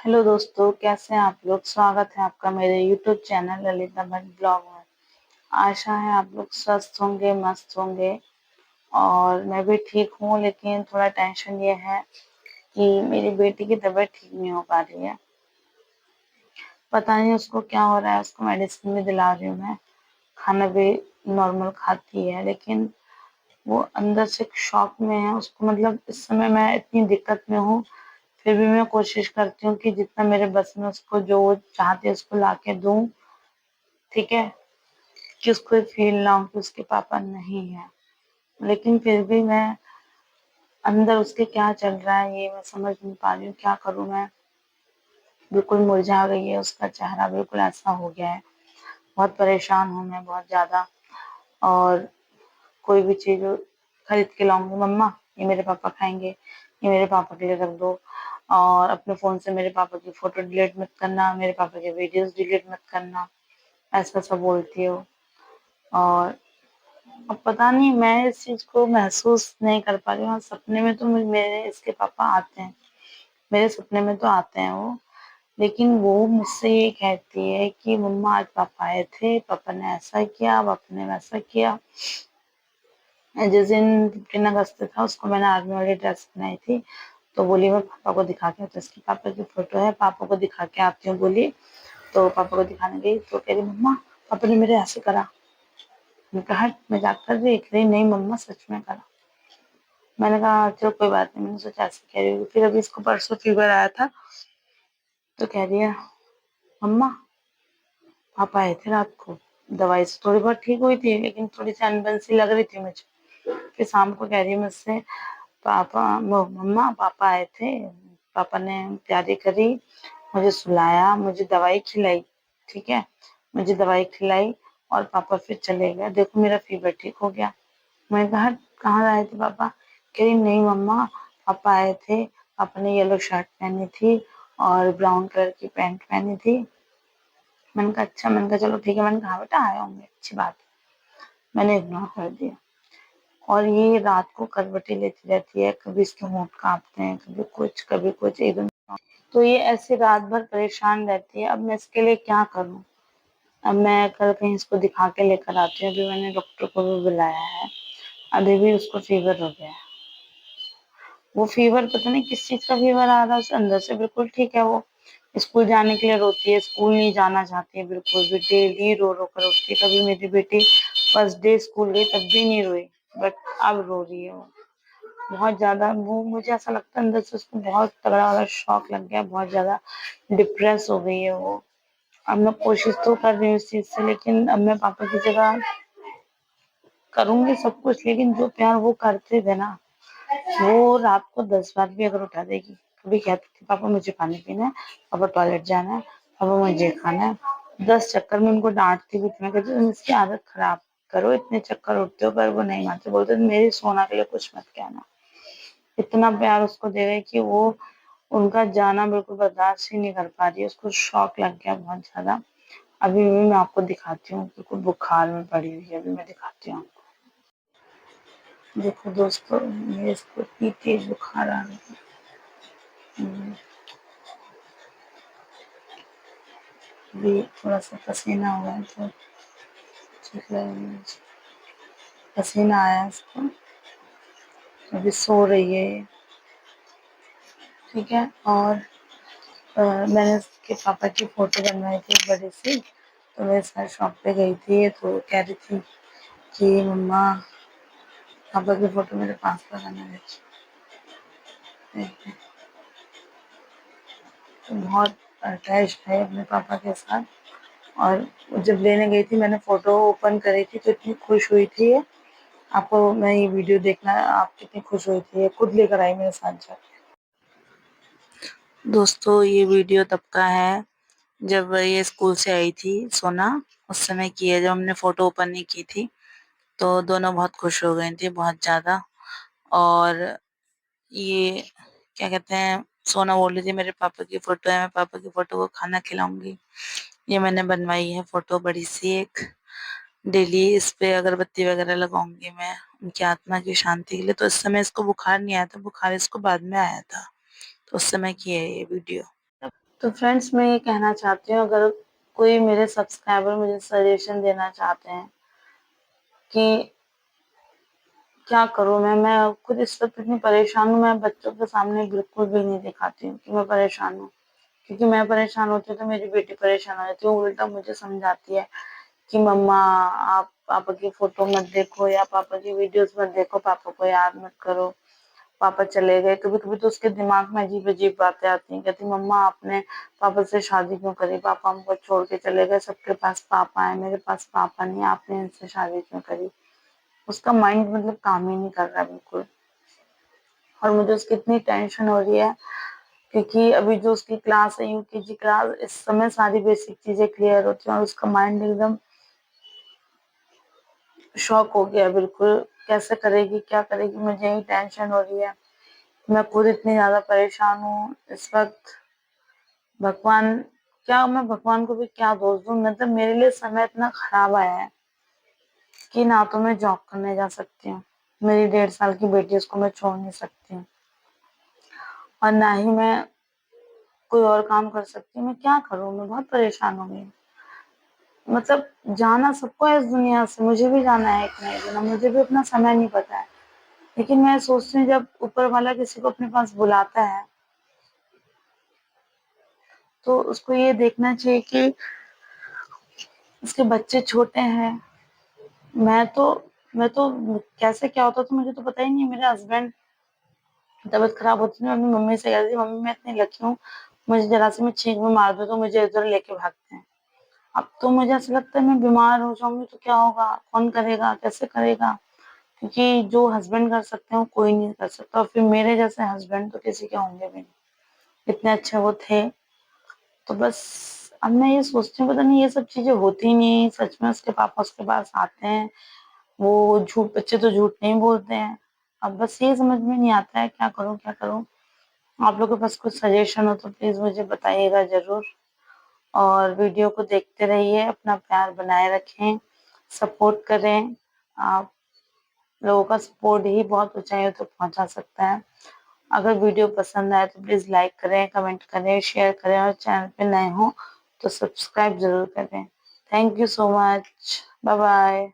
Hello दोस्तों, कैसे हैं आप लोग। स्वागत है आपका मेरे YouTube channel Lalita Bhatt blog में। आशा है आप लोग स्वस्थ होंगे, मस्त होंगे। और मैं भी ठीक हूँ, लेकिन थोड़ा टेंशन ये है कि मेरी बेटी की तबीयत ठीक नहीं हो पा रही है। पता नहीं उसको क्या हो रहा है। उसको मेडिसिन भी दिला रही हूँ मैं, खाना भी नॉर्मल खाती है, लेकिन वो अंदर से शॉक में है। उसको मतलब इस समय मैं इतनी दिक्कत में हूँ, फिर भी मैं कोशिश करती हूँ कि जितना मेरे बस में उसको जो वो चाहती है उसको ला के दूँ। ठीक है, कि उसको फील ना हो कि उसके पापा नहीं है। लेकिन फिर भी मैं अंदर उसके क्या चल रहा है ये मैं समझ नहीं पा रही हूँ। क्या करूँ मैं। बिल्कुल मुरझा गई है उसका चेहरा, बिल्कुल ऐसा हो गया है। बहुत परेशान हूँ मैं, बहुत ज्यादा। और कोई भी चीज खरीद के लाऊंगी, मम्मा ये मेरे पापा खाएंगे, ये मेरे पापा के लिए रख दो। और अपने फोन से मेरे पापा की फोटो डिलीट मत करना, मेरे पापा के वीडियोस डिलीट मत करना, ऐसा सब बोलती हो। और अब पता नहीं, मैं इस चीज को महसूस नहीं कर पा रही हूँ। हाँ, सपने में तो मेरे इसके पापा आते हैं, मेरे सपने में तो आते हैं वो। लेकिन वो मुझसे ये कहती है कि मम्मा आज पापा आए थे, पापा ने ऐसा किया, पापा ने वैसा किया। जिस दिन 15 अगस्त था उसको मैंने आर्मी वाली ड्रेस बनाई थी, तो बोली मैं पापा को दिखा के, तो इसकी पापा की फोटो है, पापा को दिखा के आती हूँ बोली। तो पापा को दिखाने गई तो कह रही मम्मा पापा ने मेरे ऐसे करा। मैं कहा "हट, मजाक कर रही"। कह रही नहीं मम्मा सच में करा। मैंने कहा चलो कोई बात नहीं, मैंने सोचा ऐसे कह रही होगी। फिर अभी इसको परसों फीवर आया था, तो कह रही है मम्मा पापा आए थे रात को, दवाई से थोड़ी बहुत ठीक हुई थी, लेकिन थोड़ी सी अनबन सी लग रही थी मुझे। फिर शाम को कह रही है मुझसे पापा मम्मा पापा आए थे, पापा ने तैयारी करी, मुझे सुलाया, मुझे दवाई खिलाई। ठीक है, मुझे दवाई खिलाई और पापा फिर चले गए, देखो मेरा फीवर ठीक हो गया। मैं कहा कहाँ आए थे पापा। कह रही नहीं मम्मा पापा आए थे, पापा ने येलो शर्ट पहनी थी और ब्राउन कलर की पैंट पहनी थी। मैंने कहा अच्छा, मैंने कहा चलो ठीक है, मैंने कहा बेटा आए होंगे, अच्छी बात है। मैंने इग्नोर कर दिया। और ये रात को करवटें लेती रहती है, कभी इसके होंठ कांपते हैं, कभी कुछ एकदम। तो ये ऐसे रात भर परेशान रहती है। अब मैं इसके लिए क्या करूं। अब मैं कल कहीं इसको दिखा के लेकर आती हूँ, अभी मैंने डॉक्टर को भी बुलाया है। अभी भी उसको फीवर हो गया है। वो फीवर पता नहीं किस चीज का फीवर आ रहा है, उसे अंदर से बिल्कुल ठीक है। वो स्कूल जाने के लिए रोती है, स्कूल नहीं जाना चाहती है बिल्कुल भी, डेली रो रो कर उठती है। कभी मेरी बेटी फर्स्ट डे स्कूल गई तब भी नहीं रोई, बट अब रो रही है वो बहुत ज्यादा। वो मुझे ऐसा लगता है अंदर से उसको बहुत तगड़ा वाला शॉक लग गया, बहुत ज्यादा डिप्रेस हो गई है वो। अब मैं कोशिश तो कर रही हूँ इस चीज से, लेकिन अब मैं पापा की जगह करूंगी सब कुछ, लेकिन जो प्यार वो करते थे ना, वो रात को 10 बार भी अगर उठा देगी। कभी कहती थी पापा मुझे पानी पीना है, पापा टॉयलेट जाना है, पापा मुझे खाना है। 10 चक्कर में उनको डांटती भी थी, मैं कहती तुम इसकी आदत खराब करो, इतने चक्कर उठते हो, पर वो नहीं मानते, बोलते मेरी सोना के लिए कुछ मत कहना। इतना प्यार उसको दे रहे कि वो उनका जाना बिल्कुल बर्दाश्त ही नहीं कर पा रही है, उसको शौक लग गया बहुत ज्यादा। अभी भी मैं आपको दिखाती हूँ, बिल्कुल बुखार में पड़ी हुई है, अभी मैं दिखाती हूँ आपको। देखो दोस्तों, मेरे इसको इतनी तेज बुखार आ रही है। अभी थोड़ा सा पसीना हुआ है तो ठीक लग रहा है मुझे। पसीना आया इसको, अभी सो रही है ये। ठीक है। और मैंने उसके पापा की फोटो बनवाई थी बड़ी सी, तो मैं इसमें शॉप पे गई थी, तो कह रही थी कि मम्मा पापा की फोटो मेरे पास लगाना है। तो बहुत अटैच है अपने पापा के साथ। और जब लेने गई थी मैंने फोटो ओपन करी थी तो इतनी खुश हुई थी ये। आपको मैं ये वीडियो देखना, आप कितनी खुश हुई थी, ये खुद लेकर आई मेरे साथ जाके। दोस्तों ये वीडियो तब का है जब ये स्कूल से आई थी सोना, उस समय की है, जब हमने फोटो ओपन नहीं की थी। तो दोनों बहुत खुश हो गई थी, बहुत ज्यादा। और ये क्या कहते हैं, सोना बोल रही थी मेरे पापा की फोटो है, मैं पापा की फोटो को खाना खिलाऊंगी। ये मैंने बनवाई है फोटो बड़ी सी एक। डेली इस पे अगरबत्ती वगैरह लगाऊंगी मैं उनकी आत्मा की शांति के लिए। तो इस समय इसको बुखार नहीं आया था, बुखार इसको बाद में आया था, तो उस समय की है ये वीडियो। तो फ्रेंड्स मैं ये कहना चाहती हूँ, अगर कोई मेरे सब्सक्राइबर मुझे सजेशन देना चाहते हैं कि क्या करूँ मैं खुद इस वक़्त इतनी परेशान हूँ, मैं बच्चों के सामने बिल्कुल भी नहीं दिखाती हूँ कि मैं परेशान हूँ। क्योंकि मैं परेशान होती हूँ तो मेरी बेटी परेशान हो जाती है, वो उल्टा मुझे समझाती है कि मम्मा आप पापा की फ़ोटो मत देखो या पापा की वीडियोज़ मत देखो, पापा को याद मत करो, पापा चले गए। कभी-कभी तो उसके दिमाग में अजीब-अजीब बातें आती हैं, कहती मम्मा आपने पापा से शादी क्यों करी? पापा हमको छोड़ के चले गए, सबके पास पापा है, मेरे पास पापा नहीं है, आपने इनसे शादी क्यों करी? उसका माइंड मतलब काम ही नहीं कर रहा बिल्कुल। और मुझे उसकी इतनी टेंशन हो रही है क्योंकि अभी जो उसकी क्लास है यूकेजी क्लास, इस समय सारी बेसिक चीज़ें क्लियर होती हैं और उसका माइंड एकदम शॉक हो गया बिल्कुल। कैसे करेगी, क्या करेगी, मुझे यही टेंशन हो रही है। मैं खुद इतनी ज़्यादा परेशान हूँ इस वक़्त। भगवान मैं भगवान को भी क्या दोष दूँ? मतलब मेरे लिए समय इतना खराब आया है कि ना तो मैं जॉब करने जा सकती हूँ, मेरी 1.5 साल की बेटी है उसको मैं छोड़ नहीं सकती हूँ और ना ही मैं कोई और काम कर सकती हूँ। मैं क्या करूँ? मैं बहुत परेशान हो गई हूँ। मतलब जाना सबको है इस दुनिया से, मुझे भी जाना है एक ना एक दिन, मुझे भी अपना समय नहीं पता है। लेकिन मैं सोचती हूँ जब ऊपर वाला किसी को अपने पास बुलाता है, तो उसको ये देखना चाहिए कि उसके बच्चे छोटे हैं। मैं तो कैसे क्या होता तो मुझे तो पता ही नहीं है। मेरे हस्बैंड तबीयत खराब होती थी, मैं अपनी मम्मी से कहती थी, मम्मी मैं इतनी लकी हूँ, मुझे ज़रा सी मैं छींक भी मार दूँ तो मुझे इधर लेके भागते हैं। अब तो मुझे ऐसा लगता है मैं बीमार हो जाऊँगी तो क्या होगा? कौन करेगा? कैसे करेगा? क्योंकि जो हस्बैंड कर सकते हैं वो कोई नहीं कर सकता और फिर मेरे जैसे हस्बैंड तो किसी के होंगे भी नहीं। इतने अच्छे वो थे, तो बस अब मैं ये सोचती हूँ पता नहीं ये सब चीज़ें होती नहीं, सच में उसके पापा उसके पास आते हैं, वो बच्चे तो झूठ नहीं बोलते हैं। अब बस ये समझ में नहीं आता है क्या करूँ, क्या करूँ? आप लोगों के पास कुछ सजेशन हो तो प्लीज़ मुझे बताइएगा ज़रूर और वीडियो को देखते रहिए, अपना प्यार बनाए रखें, सपोर्ट करें। आप लोगों का सपोर्ट ही बहुत ऊँचाइयों तक पहुँचा सकता है। अगर वीडियो पसंद आए तो प्लीज़ लाइक करें, कमेंट करें, शेयर करें और चैनल पे नए हों तो सब्सक्राइब ज़रूर करें। Thank you so much. Bye bye.